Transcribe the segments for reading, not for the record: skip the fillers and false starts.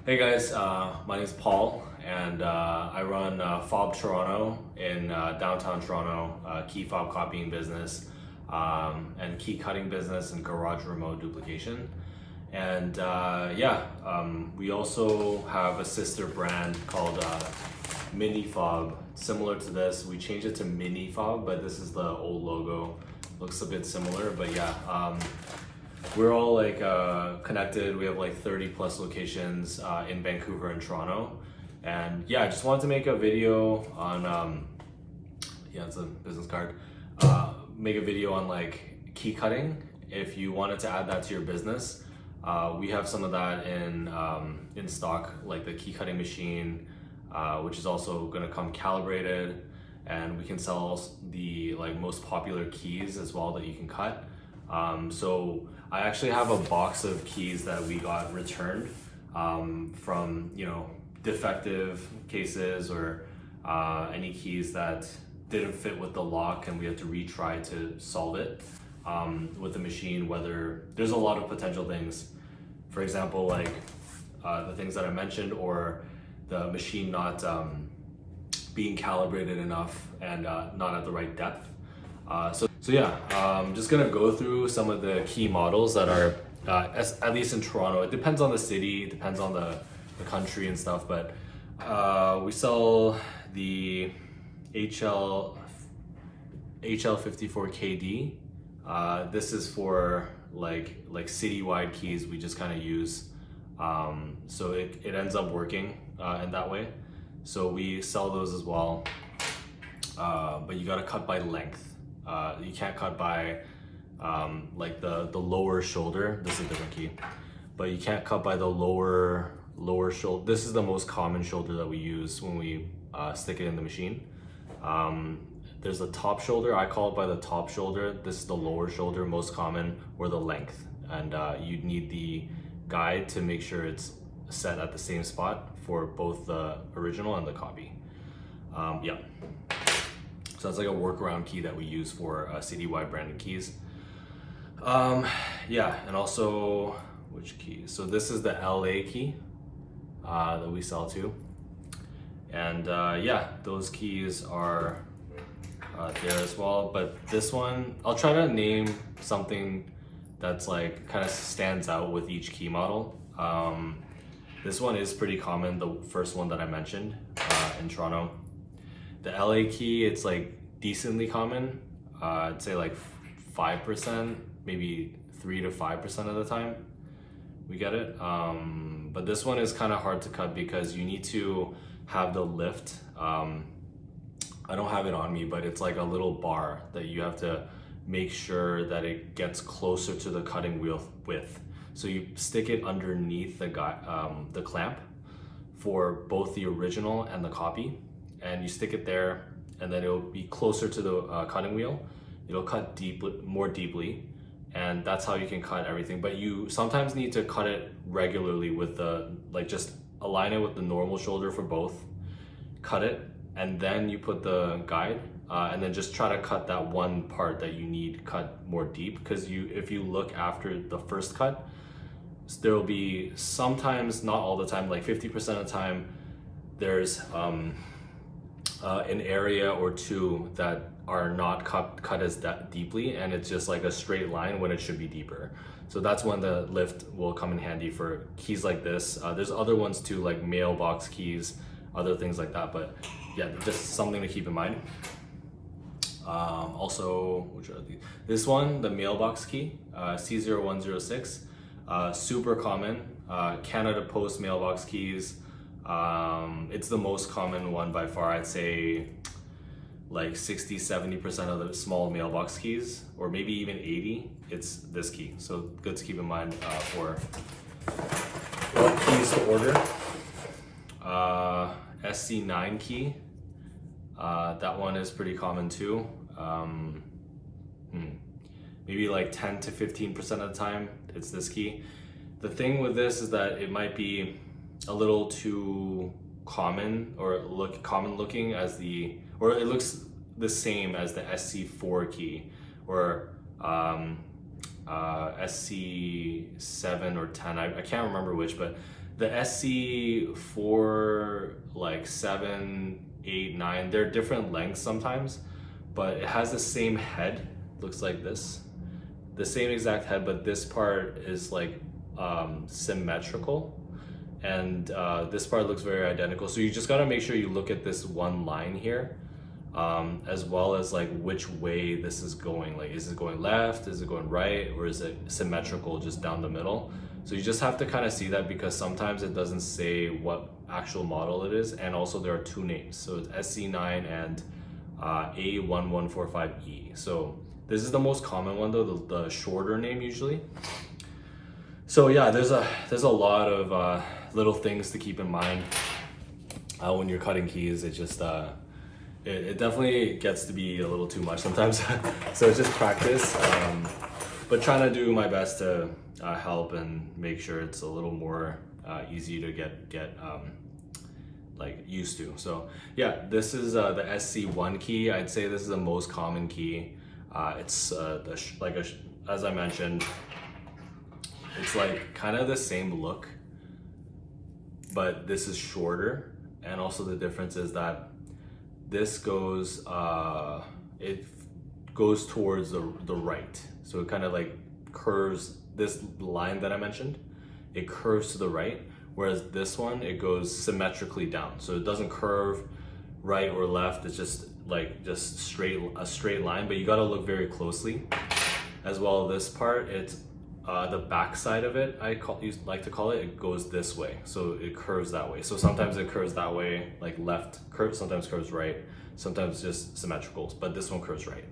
Hey guys, my name is Paul, and I run Fob Toronto in downtown Toronto, key fob copying business, and key cutting business and garage remote duplication. And we also have a sister brand called Mini Fob. Similar to this, we changed it to Mini Fob, but this is the old logo. Looks a bit similar, but we're all connected. We have like 30 plus locations in Vancouver and Toronto. And I just wanted to make a video on, it's a business card. Make a video on like key cutting. If you wanted to add that to your business, we have some of that in stock, like the key cutting machine, which is also gonna come calibrated, and we can sell the most popular keys as well that you can cut. So I actually have a box of keys that we got returned from defective cases or any keys that didn't fit with the lock, and we had to retry to solve it with the machine. Whether there's a lot of potential things, for example, the things that I mentioned, or the machine not being calibrated enough and not at the right depth. I'm just gonna go through some of the key models that are, at least in Toronto. It depends on the city, it depends on the country and stuff, but we sell the HL54KD. This is for like citywide keys we just kind of use. So it ends up working in that way. So we sell those as well, but you gotta cut by length. You can't cut by the lower shoulder. This is a different key, but you can't cut by the lower shoulder. This is the most common shoulder that we use when we stick it in the machine. There's the top shoulder. I call it by the top shoulder. This is the lower shoulder, most common, or the length. And you'd need the guide to make sure it's set at the same spot for both the original and the copy. So that's like a workaround key that we use for citywide branded keys. And also, which key? So this is the LA key that we sell to. And those keys are there as well. But this one, I'll try to name something that's like kind of stands out with each key model. This one is pretty common, the first one that I mentioned in Toronto. The LA key, it's like decently common. I'd say like 5%, maybe 3 to 5% of the time we get it. But this one is kind of hard to cut because you need to have the lift. I don't have it on me, but it's like a little bar that you have to make sure that it gets closer to the cutting wheel width. So you stick it underneath the clamp for both the original and the copy, and you stick it there, and then it'll be closer to the cutting wheel. It'll cut more deeply, and that's how you can cut everything. But you sometimes need to cut it regularly with just align it with the normal shoulder for both, cut it, and then you put the guide, and then just try to cut that one part that you need cut more deep. Because if you look after the first cut, there will be sometimes, not all the time, like 50% of the time, there's an area or two that are not cut as deeply, and it's just like a straight line when it should be deeper. So that's when the lift will come in handy for keys like this. There's other ones too, like mailbox keys, other things like that, but just something to keep in mind. Also, which are these? This one, the mailbox key, C0106, super common. Canada Post mailbox keys. It's the most common one by far. I'd say like 60-70% of the small mailbox keys, or maybe even 80, it's this key. So good to keep in mind for what keys to order. SC9 key, that one is pretty common too. Maybe like 10 to 15% of the time it's this key. The thing with this is that it might be a little too common, or common looking or it looks the same as the SC4 key, or SC7 or 10. I can't remember which, but The SC4, like 7, 8, 9, they're different lengths sometimes, but it has the same head, looks like this. The same exact head, but this part is like symmetrical, and this part looks very identical. So you just gotta make sure you look at this one line here, as well as like which way this is going. Like, is it going left, is it going right, or is it symmetrical just down the middle? So you just have to kind of see that, because sometimes it doesn't say what actual model it is, and also there are two names. So it's SC9 and A1145E. So this is the most common one though, the shorter name usually. So yeah, there's a lot of little things to keep in mind when you're cutting keys. It just it definitely gets to be a little too much sometimes. So it's just practice, but trying to do my best to help and make sure it's a little more easy to get like used to. So yeah, this is the SC1 key. I'd say this is the most common key. It's as I mentioned, it's like kind of the same look, but this is shorter. And also the difference is that this goes it goes towards the right, so it kind of like curves. This line that I mentioned, it curves to the right, whereas this one, it goes symmetrically down, so it doesn't curve right or left. It's just like a straight line, but you got to look very closely as well. This part, it's the back side of it, like to call it, it goes this way, so it curves that way. So sometimes it curves that way, like left curve, sometimes curves right, sometimes just symmetrical, but this one curves right.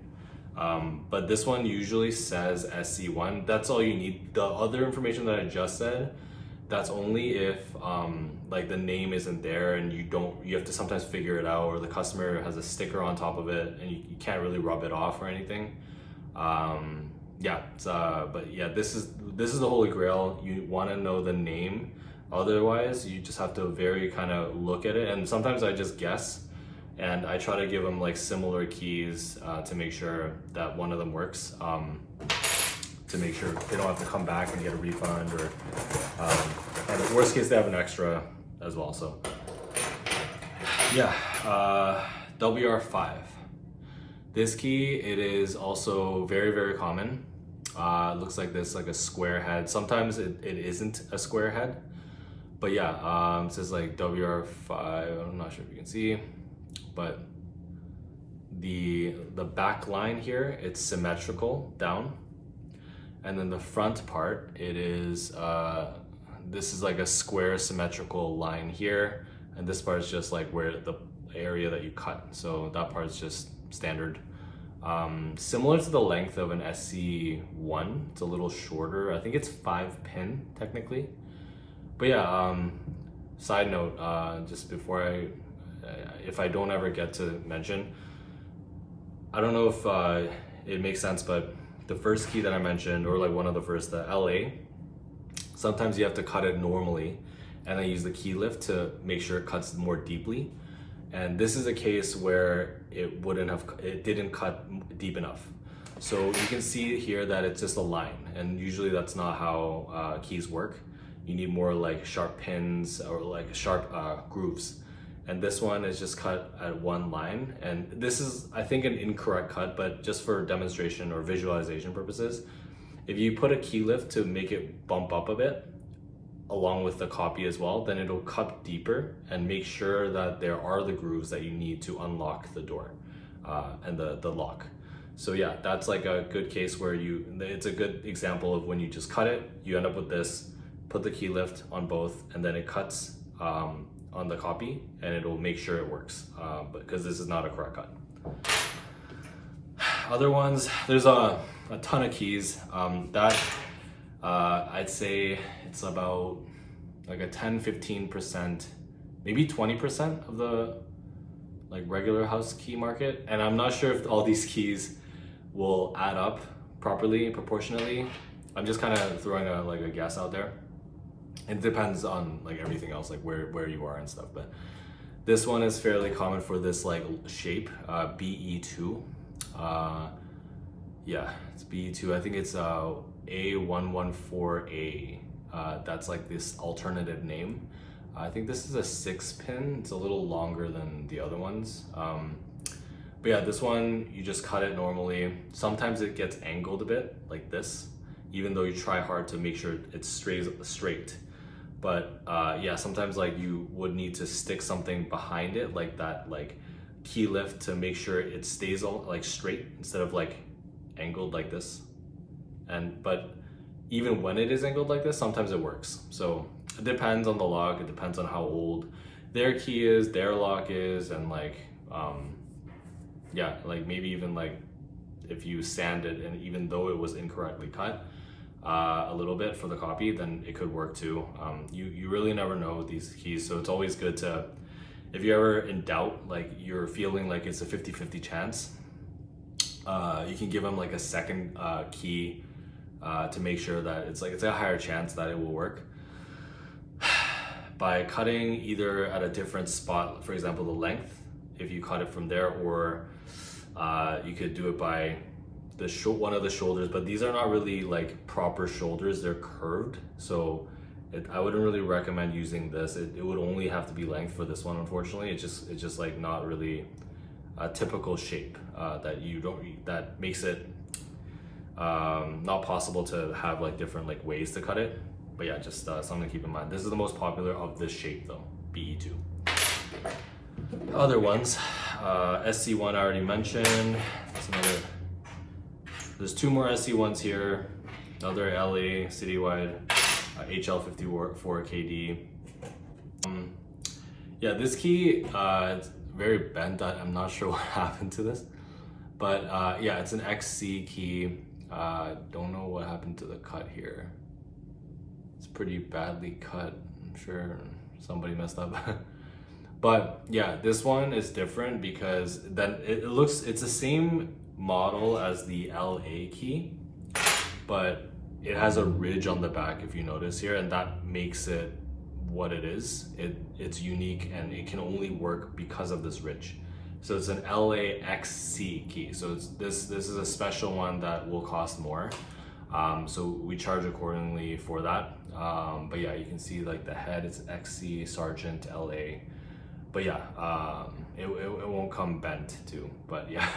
But this one usually says SC1. That's all you need. The other information that I just said, that's only if like the name isn't there and you have to sometimes figure it out, or the customer has a sticker on top of it and you can't really rub it off or anything. Yeah, but yeah, this is the holy grail. You want to know the name. Otherwise, you just have to very kind of look at it. And sometimes I just guess, and I try to give them like similar keys to make sure that one of them works, to make sure they don't have to come back and get a refund, or and the worst case, they have an extra as well. So yeah, WR5. This key, it is also very, very common. It looks like this, like a square head. Sometimes it isn't a square head, but yeah, it says like WR5. I'm not sure if you can see, but the back line here, it's symmetrical down, and then the front part, it is this is like a square symmetrical line here, and this part is just like where the area that you cut. So that part is just standard. Similar to the length of an SC1, it's a little shorter. I think it's 5 pin technically. But yeah, side note, just before if I don't ever get to mention, I don't know if it makes sense, but the first key that I mentioned, or like one of the first, the LA, sometimes you have to cut it normally and then use the key lift to make sure it cuts more deeply. And this is a case where it didn't cut deep enough. So you can see here that it's just a line, and usually that's not how keys work. You need more like sharp pins or like sharp grooves. And this one is just cut at one line. And this is, I think, an incorrect cut, but just for demonstration or visualization purposes, if you put a key lift to make it bump up a bit, along with the copy as well, then it'll cut deeper and make sure that there are the grooves that you need to unlock the door and the lock. So yeah, that's like a good case where it's a good example of when you just cut it, you end up with this, put the key lift on both, and then it cuts on the copy, and it'll make sure it works, because this is not a correct cut. Other ones, there's a ton of keys that I'd say it's about like a 10-15%, maybe 20% of the like regular house key market. And I'm not sure if all these keys will add up properly, proportionately. I'm just kind of throwing a guess out there. It depends on like everything else, like where you are and stuff. But this one is fairly common for this like shape, BE2. Yeah, it's BE2. I think it's A114A That's like this alternative name. I think this is a 6-pin. It's a little longer than the other ones. But yeah, this one, you just cut it normally. Sometimes it gets angled a bit like this, even though you try hard to make sure it's straight. But yeah, sometimes like you would need to stick something behind it, like that, like key lift, to make sure it stays all like straight instead of like angled like this. But even when it is angled like this, sometimes it works. So it depends on the lock. It depends on how old their key is, their lock is, and like yeah, like maybe even like if you sand it, and even though it was incorrectly cut a little bit for the copy, then it could work too. You really never know with these keys, so it's always good to, if you're ever in doubt, like you're feeling like it's a 50-50 chance, you can give them like a second key to make sure that it's a higher chance that it will work by cutting either at a different spot. For example, the length, if you cut it from there, or you could do it by one of the shoulders, but these are not really like proper shoulders, they're curved, so I wouldn't really recommend using this. It would only have to be length for this one, unfortunately. It's just like not really a typical shape that makes it not possible to have like different like ways to cut it. But yeah, just something to keep in mind. This is the most popular of this shape though, BE2. Other ones, SC1 I already mentioned. There's two more SC1s here. Another LA Citywide HL54 KD. Yeah, this key it's very bent. I'm not sure what happened to this, but yeah, it's an XC key. Don't know what happened to the cut here. It's pretty badly cut. I'm sure somebody messed up. But yeah, this one is different because then it's the same model as the LA key, but it has a ridge on the back, if you notice here, and that makes it what it is. It's unique, and it can only work because of this ridge. So it's an LAXC key. So this is a special one that will cost more. So we charge accordingly for that. But yeah, you can see like the head is XC Sargent LA. But yeah, it won't come bent too. But yeah,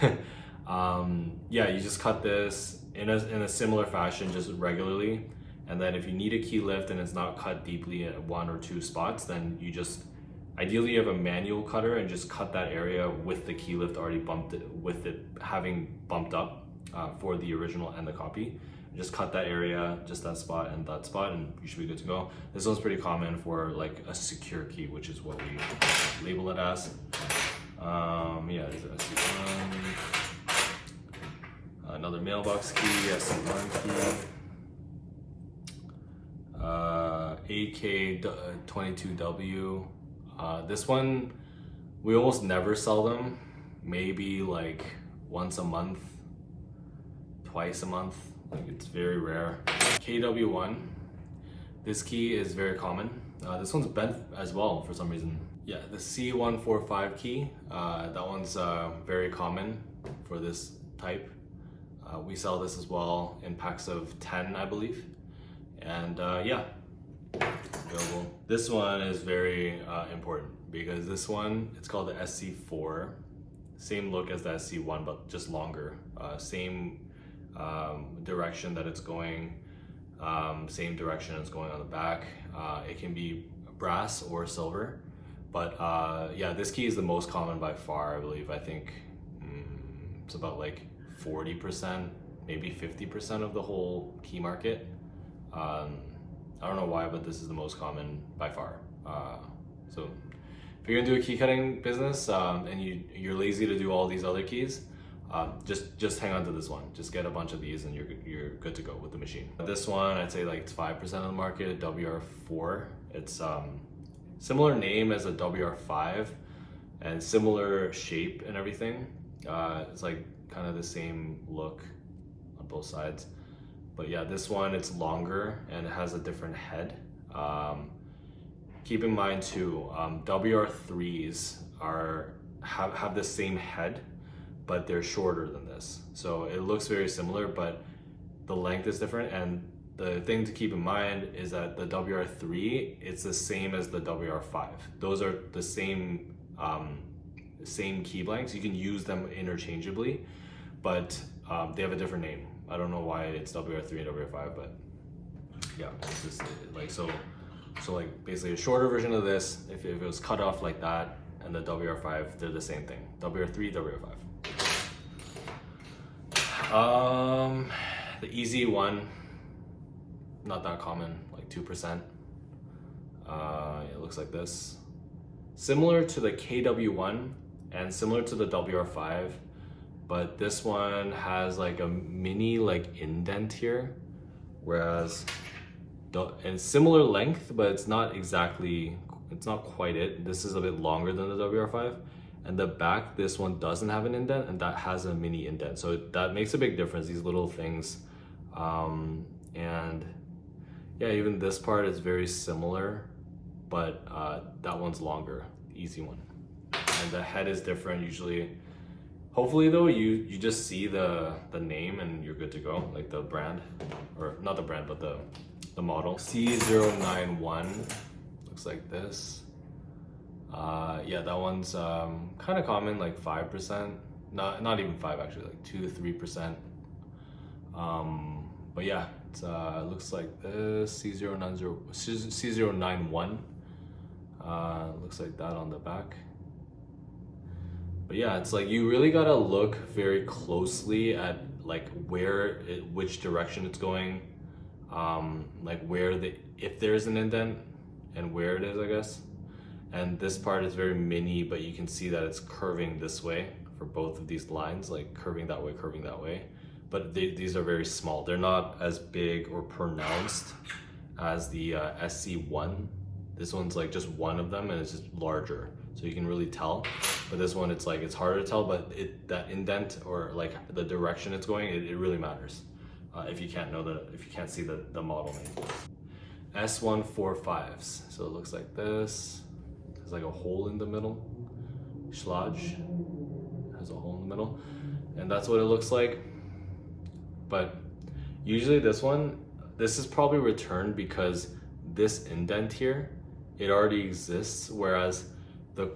yeah, you just cut this in a similar fashion, just regularly. And then if you need a key lift and it's not cut deeply at 1 or 2 spots, then you just, ideally you have a manual cutter and just cut that area with the key lift already with it having bumped up for the original and the copy. Just cut that area, just that spot and that spot, and you should be good to go. This one's pretty common for like a secure key, which is what we label it as. Yeah, there's a SC1. Another mailbox key, SC1 key. AK22W. This one, we almost never sell them. Maybe like once a month, twice a month. Like it's very rare. KW1. This key is very common. This one's bent as well for some reason. Yeah, the C145 key. That one's very common for this type. We sell this as well in packs of 10, I believe. And yeah, available. This one is very important because this one, it's called the SC4. Same look as the SC1, but just longer. Same direction that it's going, same direction it's going on the back. It can be brass or silver, but yeah, this key is the most common by far, I believe. I think it's about like 40%, maybe 50% of the whole key market. I don't know why, but this is the most common by far. So if you're gonna do a key cutting business and you're lazy to do all these other keys, just hang on to this one. Just get a bunch of these and you're good to go with the machine. This one, I'd say like it's 5% of the market, WR4. It's similar name as a WR5 and similar shape and everything. It's like kind of the same look on both sides. But yeah, this one, it's longer and it has a different head. Keep in mind too, WR3s have the same head, but they're shorter than this. So it looks very similar, but the length is different, and the thing to keep in mind is that the WR3, it's the same as the WR5. Those are the same key blanks. You can use them interchangeably, but they have a different name. I don't know why it's WR3 and WR5, but yeah, it's just like so like basically a shorter version of this, if it was cut off like that, and the WR5, they're the same thing. WR3, WR5. The easy one, not that common, like 2%. It looks like this. Similar to the KW1 and similar to the WR5, but this one has like a mini like indent here, whereas and similar length, but it's not quite it. This is a bit longer than the WR5. And the back, this one doesn't have an indent, and that has a mini indent. So that makes a big difference, these little things. And yeah, even this part is very similar, but that one's longer, the easy one. And the head is different usually. Hopefully though, you just see the name and you're good to go, like the brand, or not the brand, but the model. C091, looks like this. Yeah, that one's kind of common, like 5%, not even 5 actually, like 2 to 3%. But yeah, it looks like this, C091, looks like that on the back. But yeah, it's like you really gotta look very closely at like which direction it's going, like if there's an indent and where it is, I guess. And this part is very mini, but you can see that it's curving this way for both of these lines, like curving that way, curving that way. But these are very small. They're not as big or pronounced as the SC1. This one's like just one of them and it's just larger. So you can really tell. But this one, it's like, it's harder to tell, but that indent or like the direction it's going, it really matters. If you can't see the model name. S145s. So it looks like this. There's like a hole in the middle. Schlage has a hole in the middle. And that's what it looks like. But usually this is probably returned because this indent here, it already exists. Whereas the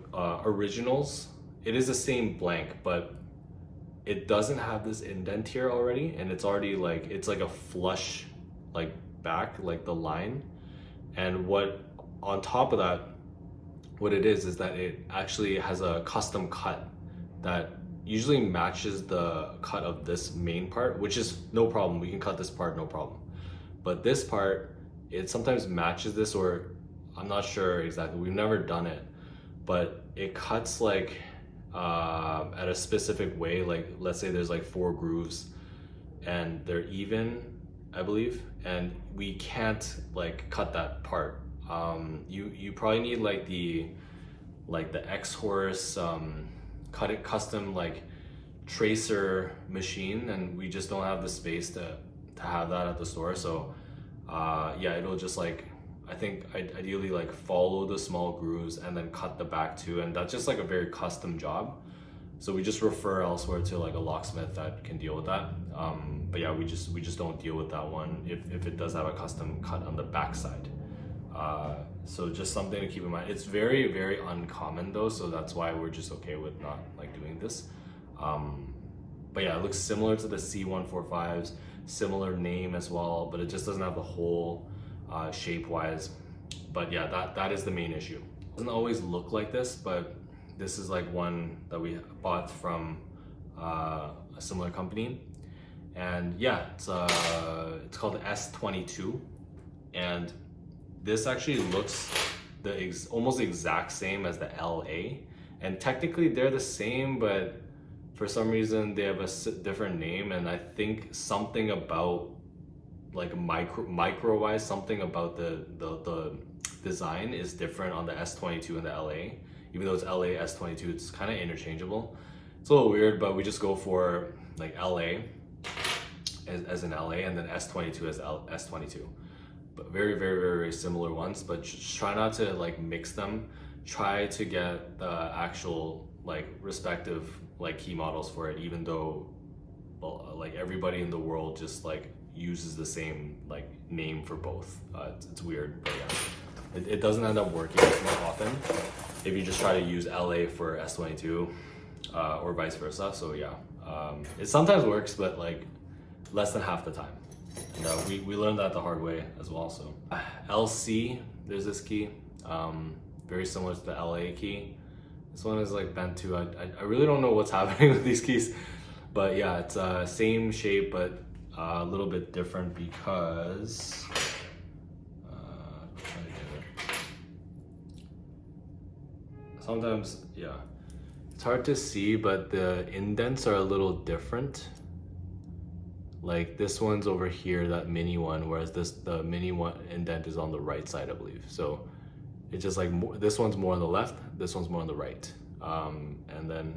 originals, it is the same blank, but it doesn't have this indent here already. And it's already like, it's like a flush, like back, like the line. And on top of that, what it is that it actually has a custom cut that usually matches the cut of this main part, which is no problem. We can cut this part, no problem. But this part, it sometimes matches this, or I'm not sure exactly. We've never done it, but it cuts like at a specific way. Like let's say there's like 4 grooves and they're even, I believe, and we can't like cut that part. You probably need like the X-Horse custom like tracer machine, and we just don't have the space to have that at the store. So yeah, it'll just like, I think ideally like follow the small grooves and then cut the back too, and that's just like a very custom job. So we just refer elsewhere to like a locksmith that can deal with that. But yeah, we just don't deal with that one if it does have a custom cut on the back side. So just something to keep in mind. It's very, very uncommon though, so that's why we're just okay with not like doing this. But yeah, it looks similar to the C145s, similar name as well, but it just doesn't have the hole shape wise. But yeah, that is the main issue. It doesn't always look like this, but this is like one that we bought from a similar company. And yeah, it's called the S22, and this actually looks almost the exact same as the LA, and technically they're the same, but for some reason they have a different name, and I think something about like micro wise, something about the design is different on the S22 and the LA. Even though it's LA, S22, it's kind of interchangeable. It's a little weird, but we just go for like LA as an LA, and then S22 as S22. But very, very, very, very similar ones, but just try not to like mix them. Try to get the actual like respective like key models for it, even though, well, like everybody in the world just like uses the same like name for both. It's weird, but yeah, it doesn't end up working more often if you just try to use LA for S22 or vice versa. So yeah, it sometimes works, but like less than half the time. And we learned that the hard way as well. So LC, there's this key, very similar to the LA key. This one is like bent too. I really don't know what's happening with these keys, but yeah, it's same shape but a little bit different because sometimes, yeah, it's hard to see, but the indents are a little different. Like this one's over here, that mini one, whereas the mini one indent is on the right side, I believe. So it's just like this one's more on the left, this one's more on the right. And then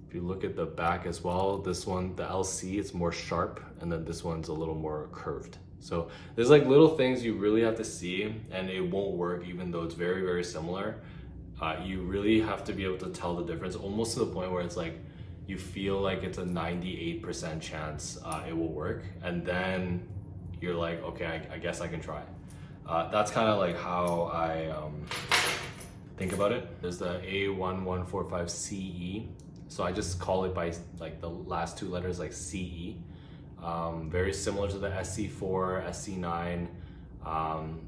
if you look at the back as well, this one, the LC, it's more sharp, and then this one's a little more curved. So there's like little things you really have to see, and it won't work even though it's very, very similar. You really have to be able to tell the difference, almost to the point where it's like you feel like it's a 98% chance it will work, and then you're like, okay, I guess I can try. That's kind of like how I think about it. There's the A1145CE, so I just call it by like the last two letters, like CE. Very similar to the SC4, SC9.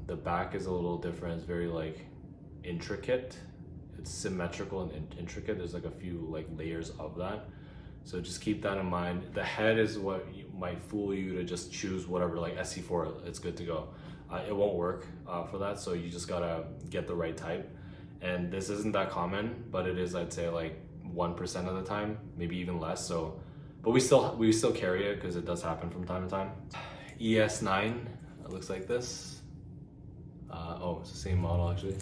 The back is a little different. It's very like intricate. It's symmetrical and intricate. There's like a few like layers of that. So just keep that in mind. The head is what might fool you to just choose whatever, like SC4, it's good to go. It won't work for that, so you just gotta get the right type. And this isn't that common, but it is, I'd say, like 1% of the time, maybe even less. So, but we still carry it because it does happen from time to time. ES9, it looks like this. Oh, it's the same model actually.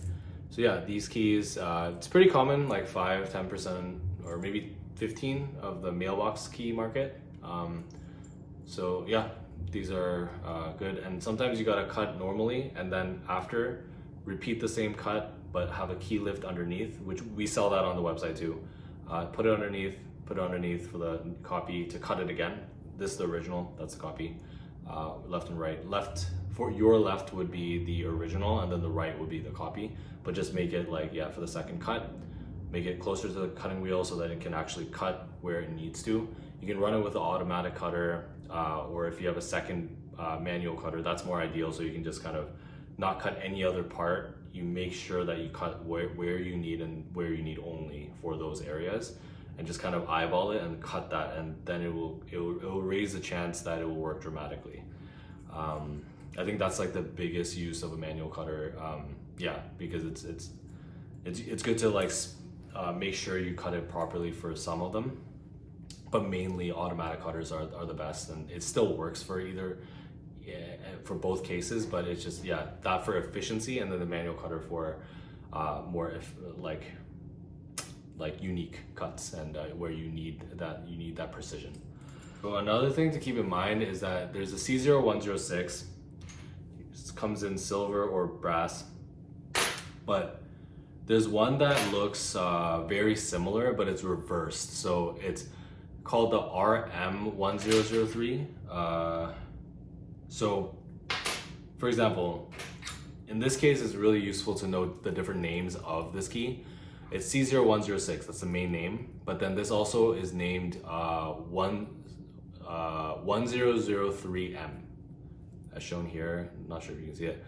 So yeah, these keys, it's pretty common, like 5-10% or maybe 15 of the mailbox key market. So yeah, these are good. And sometimes you gotta cut normally, and then after repeat the same cut, but have a key lift underneath, which we sell that on the website too. Put it underneath for the copy to cut it again. This is the original, that's the copy. Left and right. Left, for your left would be the original, and then the right would be the copy. But just make it like, yeah, for the second cut, make it closer to the cutting wheel so that it can actually cut where it needs to. You can run it with an automatic cutter, or if you have a second manual cutter, that's more ideal, so you can just kind of not cut any other part. You make sure that you cut where you need and where you need only for those areas, and just kind of eyeball it and cut that, and then it will raise the chance that it will work dramatically. I think that's like the biggest use of a manual cutter. Yeah, because it's good to like make sure you cut it properly for some of them, but mainly automatic cutters are the best, and it still works for either. Yeah, for both cases, but it's just, yeah, that for efficiency, and then the manual cutter for more like unique cuts, and where you need that precision. So another thing to keep in mind is that there's a C0106. It comes in silver or brass, but there's one that looks very similar, but it's reversed. So it's called the RM1003. So, for example, in this case, it's really useful to know the different names of this key. It's C0106, that's the main name, but then this also is named 1003M, as shown here. I'm not sure if you can see it,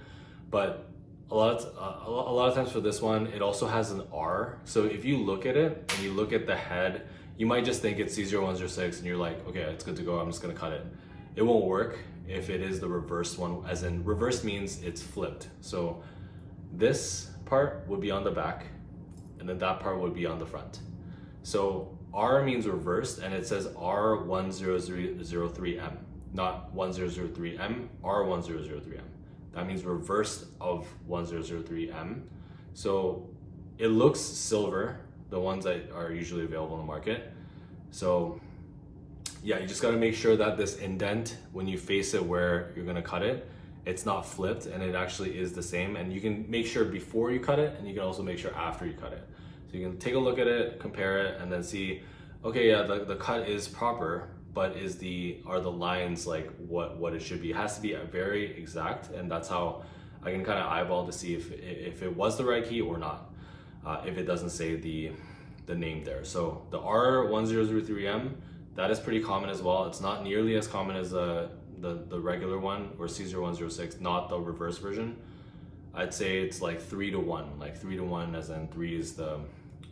but a lot of times for this one, it also has an R. So if you look at it and you look at the head, you might just think it's C0106, and you're like, okay, it's good to go, I'm just gonna cut it. It won't work if it is the reversed one, as in reverse means it's flipped. So this part would be on the back, and then that part would be on the front. So R means reversed, and it says R1003M, not 1003M, R1003M. That means reversed of 1003M. So it looks silver, the ones that are usually available in the market. So yeah, you just gotta make sure that this indent, when you face it where you're gonna cut it, it's not flipped, and it actually is the same. And you can make sure before you cut it, and you can also make sure after you cut it. So you can take a look at it, compare it, and then see, okay, yeah, the cut is proper, but are the lines like what it should be. It has to be very exact, and that's how I can kind of eyeball to see if it was the right key or not, if it doesn't say the name there. So the R1003M, that is pretty common as well. It's not nearly as common as the regular one, or C0106, not the reverse version. I'd say it's like 3 to 1, like 3 to 1, as in 3 is the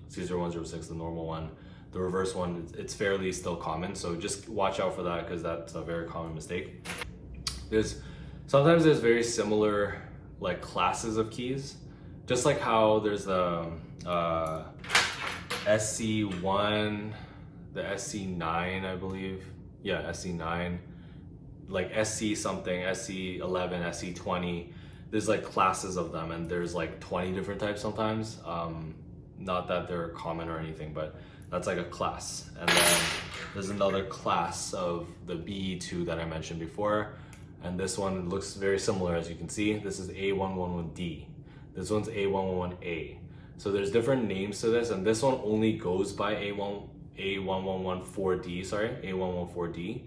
C0106, the normal one. The reverse one, it's fairly still common, so just watch out for that, because that's a very common mistake. Sometimes there's very similar like classes of keys, just like how there's the SC1, the SC9, I believe. Yeah, SC9, like SC something, SC11, SC20. There's like classes of them, and there's like 20 different types sometimes. Not that they're common or anything, but that's like a class. And then there's another class of the BE2 that I mentioned before. And this one looks very similar, as you can see. This is A111D. This one's A111A. So there's different names to this, and this one only goes by A1114D, sorry, A114D.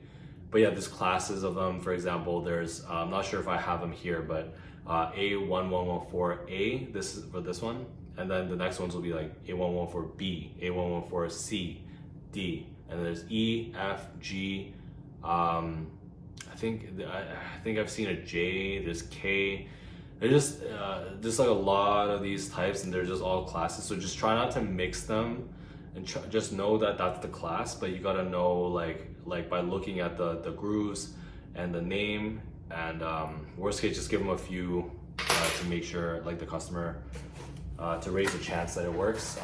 But yeah, there's classes of them. For example, there's, I'm not sure if I have them here, but A1114A, this is for this one. And then the next ones will be like A114B, A114C, D, and there's E, F, G. I think I've seen a J. There's K. There's just like a lot of these types, and they're just all classes. So just try not to mix them, and just know that that's the class. But you gotta know like by looking at the grooves and the name, and worst case, just give them a few to make sure, like the customer. To raise the chance that it works.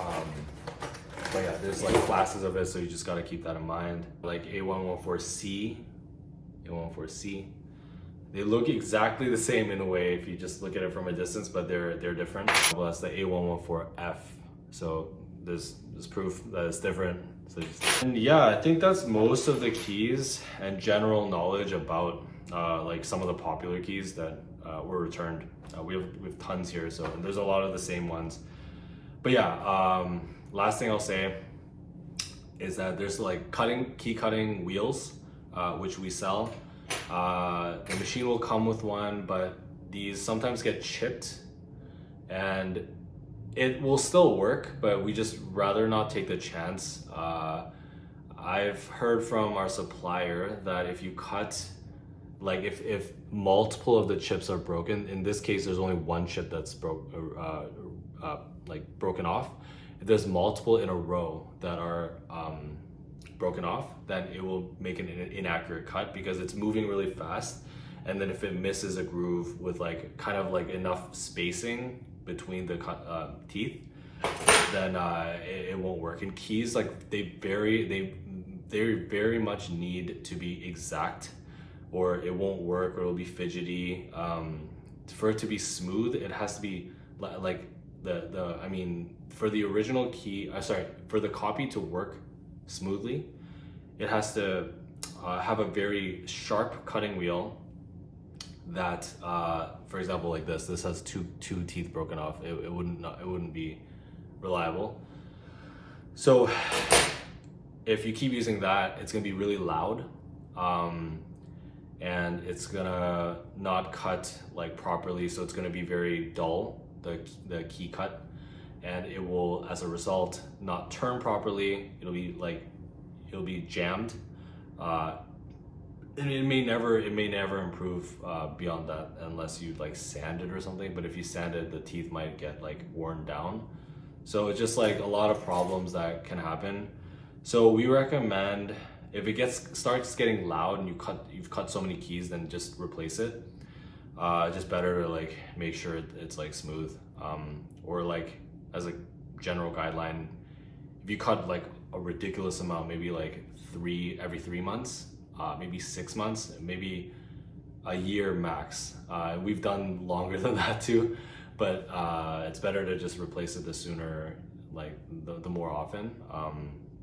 But yeah, there's like classes of it, so you just gotta keep that in mind. Like A114C, A114C. They look exactly the same in a way if you just look at it from a distance, but they're different. Well, that's the A114F. So there's proof that it's different. So and yeah, I think that's most of the keys and general knowledge about like some of the popular keys that were returned. We have tons here, so there's a lot of the same ones. But yeah, last thing I'll say is that there's like key cutting wheels, which we sell. The machine will come with one, but these sometimes get chipped, and it will still work, but we just rather not take the chance. I've heard from our supplier that if you cut, like if multiple of the chips are broken, in this case there's only one chip that's broken off. If there's multiple in a row that are broken off, then it will make an inaccurate cut, because it's moving really fast. And then if it misses a groove with like kind of like enough spacing between the teeth, then it won't work. And keys, like they very much need to be exact, or it won't work, or it'll be fidgety. For it to be smooth, it has to be like I mean, for the original key, for the copy to work smoothly, it has to have a very sharp cutting wheel that, for example, like this has two teeth broken off. It wouldn't be reliable. So if you keep using that, it's gonna be really loud. And it's gonna not cut like properly, so it's gonna be very dull, the key cut, and it will, as a result, not turn properly. It'll be jammed, and it may never improve beyond that unless you like sand it or something. But if you sand it, the teeth might get like worn down. So it's just like a lot of problems that can happen. So we recommend, if it starts getting loud and you've cut so many keys, then just replace it. Just better to like make sure it's like smooth. Or like as a general guideline, if you cut like a ridiculous amount, maybe like every 3 months, maybe 6 months, maybe a year max. We've done longer than that too, but it's better to just replace it the sooner, like the more often.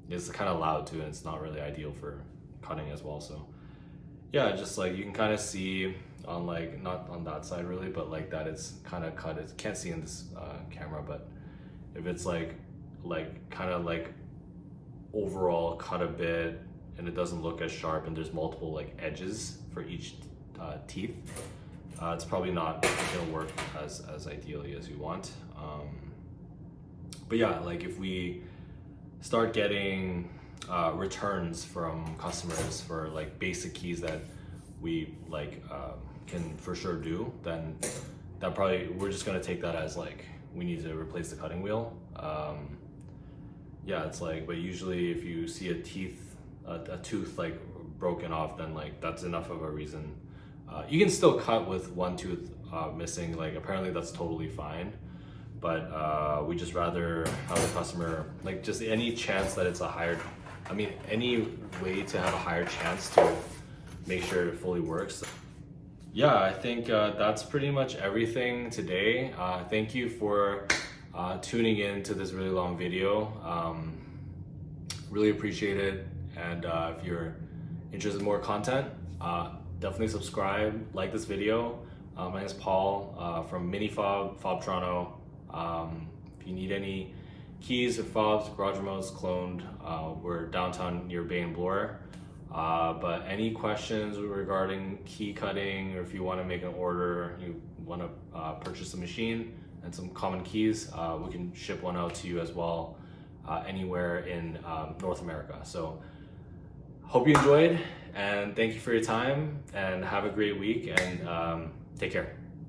It's kind of loud too, and it's not really ideal for cutting as well. So yeah, just like you can kind of see on like, not on that side really, but like that it's kind of cut. It can't see in this camera, but if it's like kind of like overall cut a bit, and it doesn't look as sharp, and there's multiple like edges for each teeth, it's probably not gonna work as ideally as you want. But yeah, like if we start getting returns from customers for like basic keys that we like can for sure do, then that probably, we're just gonna take that as like we need to replace the cutting wheel. Yeah, it's like, but usually if you see a tooth like broken off, then like that's enough of a reason. You can still cut with one tooth missing, like apparently that's totally fine, but we just rather have the customer, like just any chance that it's any way to have a higher chance to make sure it fully works. Yeah, I think that's pretty much everything today. Thank you for tuning in to this really long video. Really appreciate it. And if you're interested in more content, definitely subscribe, like this video. My name is Paul from Minifob, Fob Toronto. If you need any keys or fobs, garage remotes, cloned, we're downtown near Bay and Bloor. But any questions regarding key cutting, or if you want to make an order, you want to purchase a machine and some common keys, we can ship one out to you as well, anywhere in North America. So hope you enjoyed, and thank you for your time, and have a great week, and take care.